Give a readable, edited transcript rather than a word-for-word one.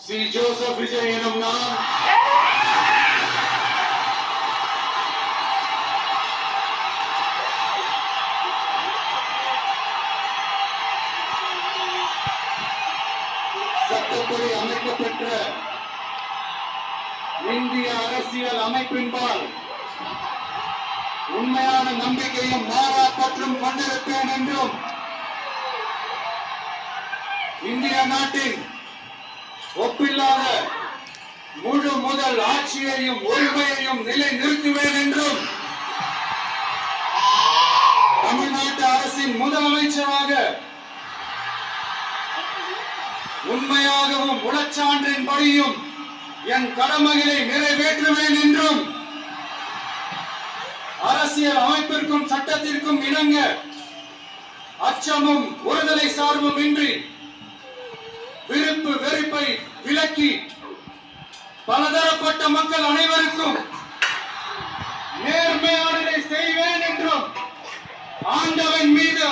C Joseph Vijay எனும் நான் சட்டப்படி அமைக்கப்பெற்ற இந்திய அரசியல் அமைப்பின்பால் உண்மையான நம்பிக்கையும் மாறா பற்றும் கொண்டிருப்பேன் என்றும் இந்திய நாட்டின் ஒப்பில்லாத முழு முதல் ஆட்சியையும் உரிமையையும் நிலைநிறுத்துவேன் என்றும் தமிழ்நாட்டு அரசின் முதலமைச்சராக உண்மையாகவும் உளச்சான்றின்படியும் என் கடமைகளை நிறைவேற்றுவேன் என்றும் அரசியல் அமைப்பிற்கும் சட்டத்திற்கும் இணங்க அச்சமும் ஒருதலை சார்பும் இன்றி விருப்பு வெறுப்பை விலக்கி பலதரப்பட்ட மக்கள் அனைவருக்கும் நேர்மையானதை செய்வேன் என்றும் ஆண்டவன் மீது